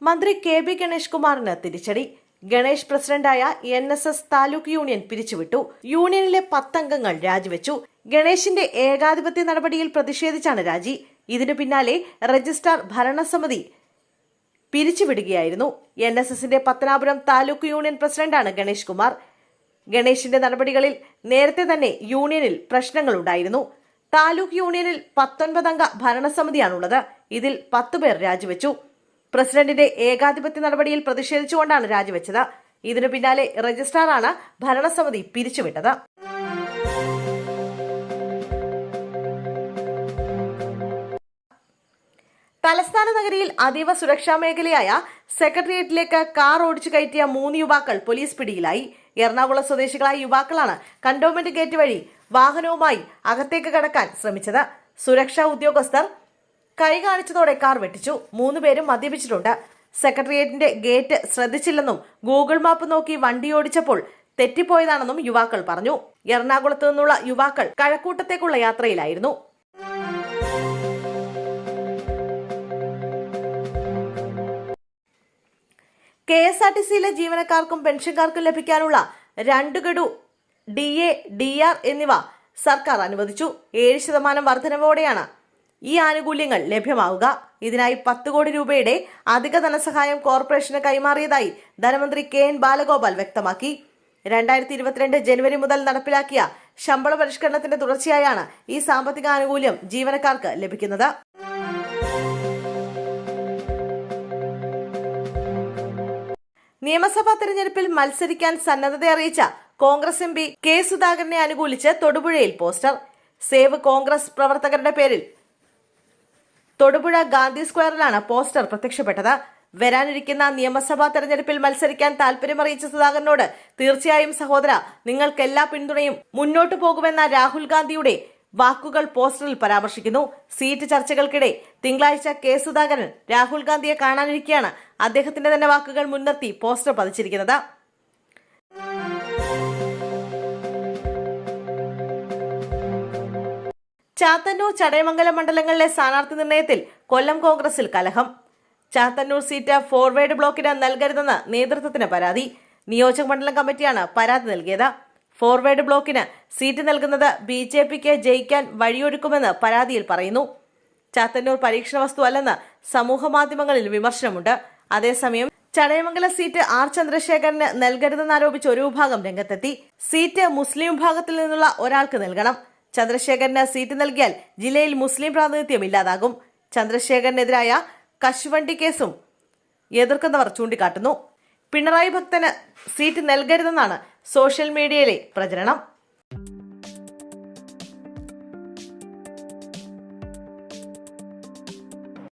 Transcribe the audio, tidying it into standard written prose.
മന്ത്രി കെ.ബി. ഗണേഷ് കുമാറിന് തിരിച്ചടി. ഗണേഷ് പ്രസിഡന്റായ NSS താലൂക്ക് യൂണിയൻ പിരിച്ചുവിട്ടു. യൂണിയനിലെ 10 അംഗങ്ങൾ രാജിവെച്ചു. ഗണേഷിന്റെ ഏകാധിപത്യ നടപടിയിൽ പ്രതിഷേധിച്ചാണ് രാജി. ഇതിനു പിന്നാലെ രജിസ്ട്രാർ ഭരണസമിതി പിരിച്ചുവിടുകയായിരുന്നു. NSSന്റെ പത്തനാപുരം താലൂക്ക് യൂണിയൻ പ്രസിഡന്റാണ് ഗണേഷ് കുമാർ. ഗണേഷിന്റെ നടപടികളിൽ നേരത്തെ തന്നെ യൂണിയനിൽ പ്രശ്നങ്ങളുണ്ടായിരുന്നു. താലൂക്ക് യൂണിയനിൽ 19 അംഗ ഭരണസമിതിയാണുള്ളത്. ഇതിൽ 10 പേർ രാജിവെച്ചു. പ്രസിഡന്റിന്റെ ഏകാധിപത്യ നടപടിയിൽ പ്രതിഷേധിച്ചുകൊണ്ടാണ് രാജിവെച്ചത്. ഇതിനു പിന്നാലെ രജിസ്ട്രാറാണ് ഭരണസമിതി പിരിച്ചുവിട്ടത്. തലസ്ഥാന നഗരിയിൽ അതീവ സുരക്ഷാ മേഖലയായ സെക്രട്ടേറിയറ്റിലേക്ക് കാർ ഓടിച്ചു കയറ്റിയ 3 യുവാക്കൾ പോലീസ് പിടിയിലായി. എറണാകുളം സ്വദേശികളായ യുവാക്കളാണ് കണ്ടോൺമെന്റ് ഗേറ്റ് വഴി വാഹനവുമായി അകത്തേക്ക് കടക്കാൻ ശ്രമിച്ചത്. സുരക്ഷാ ഉദ്യോഗസ്ഥർ കൈ കാണിച്ചതോടെ കാർ വെട്ടിച്ചു. 3 പേരും മദ്യപിച്ചിട്ടുണ്ട്. സെക്രട്ടേറിയറ്റിന്റെ ഗേറ്റ് ശ്രദ്ധിച്ചില്ലെന്നും ഗൂഗിൾ മാപ്പ് നോക്കി വണ്ടി ഓടിച്ചപ്പോൾ തെറ്റിപ്പോയതാണെന്നും യുവാക്കൾ പറഞ്ഞു. എറണാകുളത്ത് നിന്നുള്ള യുവാക്കൾ കഴക്കൂട്ടത്തേക്കുള്ള യാത്രയിലായിരുന്നു. KSRTCയിലെ ജീവനക്കാർക്കും പെൻഷൻകാർക്കും ലഭിക്കാനുള്ള 2 ഗഡു DA, DR എന്നിവ സർക്കാർ അനുവദിച്ചു. 7% വർധനവോടെയാണ് ഈ ആനുകൂല്യങ്ങൾ ലഭ്യമാവുക. ഇതിനായി 10 കോടി രൂപയുടെ അധിക ധനസഹായം കോർപ്പറേഷന് കൈമാറിയതായി ധനമന്ത്രി KN ബാലഗോപാൽ വ്യക്തമാക്കി. 2022 ജനുവരി മുതൽ നടപ്പിലാക്കിയ ശമ്പള പരിഷ്കരണത്തിന്റെ തുടർച്ചയായാണ് ഈ സാമ്പത്തിക ആനുകൂല്യം ജീവനക്കാർക്ക് ലഭിക്കുന്നത്. നിയമസഭാ തെരഞ്ഞെടുപ്പിൽ മത്സരിക്കാൻ സന്നദ്ധത അറിയിച്ച കോൺഗ്രസ് MP K. സുധാകരനെ അനുകൂലിച്ച് തൊടുപുഴയിൽ പോസ്റ്റർ. സേവ് കോൺഗ്രസ് പ്രവർത്തകരുടെ പേരിൽ തൊടുപുഴ ഗാന്ധി സ്ക്വയറിലാണ് പോസ്റ്റർ പ്രത്യക്ഷപ്പെട്ടത്. വരാനിരിക്കുന്ന നിയമസഭാ തെരഞ്ഞെടുപ്പിൽ മത്സരിക്കാൻ താൽപര്യമറിയിച്ച സുധാകരനോട് തീർച്ചയായും സഹോദര, നിങ്ങൾക്ക് എല്ലാ പിന്തുണയും, മുന്നോട്ടു പോകുമെന്ന രാഹുൽ ഗാന്ധിയുടെ വാക്കുകൾ പോസ്റ്ററിൽ പരാമർശിക്കുന്നു. സീറ്റ് ചർച്ചകൾക്കിടെ തിങ്കളാഴ്ച K. സുധാകരൻ രാഹുൽ ഗാന്ധിയെ കാണാനിരിക്കെയാണ് അദ്ദേഹത്തിന്റെ തന്നെ വാക്കുകൾ മുൻനിർത്തി പോസ്റ്റർ പതിച്ചിരിക്കുന്നത്. ചാത്തന്നൂർ, ചടയമംഗലം മണ്ഡലങ്ങളിലെ സ്ഥാനാർത്ഥി നിർണയത്തിൽ കൊല്ലം കോൺഗ്രസിൽ കലഹം. ചാത്തന്നൂർ സീറ്റ് ഫോർവേഡ് ബ്ലോക്കിന് നൽകരുതെന്ന് നേതൃത്വത്തിന് പരാതി. നിയോജക മണ്ഡലം കമ്മിറ്റിയാണ് പരാതി നൽകിയത്. ഫോർവേഡ് ബ്ലോക്കിന് സീറ്റ് നൽകുന്നത് BJPക്ക് ജയിക്കാൻ വഴിയൊരുക്കുമെന്ന് പരാതിയിൽ പറയുന്നു. ചാത്തന്നൂർ പരീക്ഷണ വസ്തു അല്ലെന്ന് സമൂഹ മാധ്യമങ്ങളിൽ വിമർശനമുണ്ട്. അതേസമയം ചടയമംഗലം സീറ്റ് R. ചന്ദ്രശേഖരന് നൽകരുതെന്നാരോപിച്ച് ഒരു വിഭാഗം രംഗത്തെത്തി. സീറ്റ് മുസ്ലിം വിഭാഗത്തിൽ നിന്നുള്ള ഒരാൾക്ക് നൽകണം. ചന്ദ്രശേഖരന് സീറ്റ് നൽകിയാൽ ജില്ലയിൽ മുസ്ലിം പ്രാതിനിധ്യം ഇല്ലാതാകും. ചന്ദ്രശേഖരനെതിരായ കശുവണ്ടി കേസും എതിർക്കുന്നവർ ചൂണ്ടിക്കാട്ടുന്നു. പിണറായി ഭക്തന് സീറ്റ് നൽകരുതെന്നാണ് സോഷ്യൽ മീഡിയയിലെ പ്രചരണം.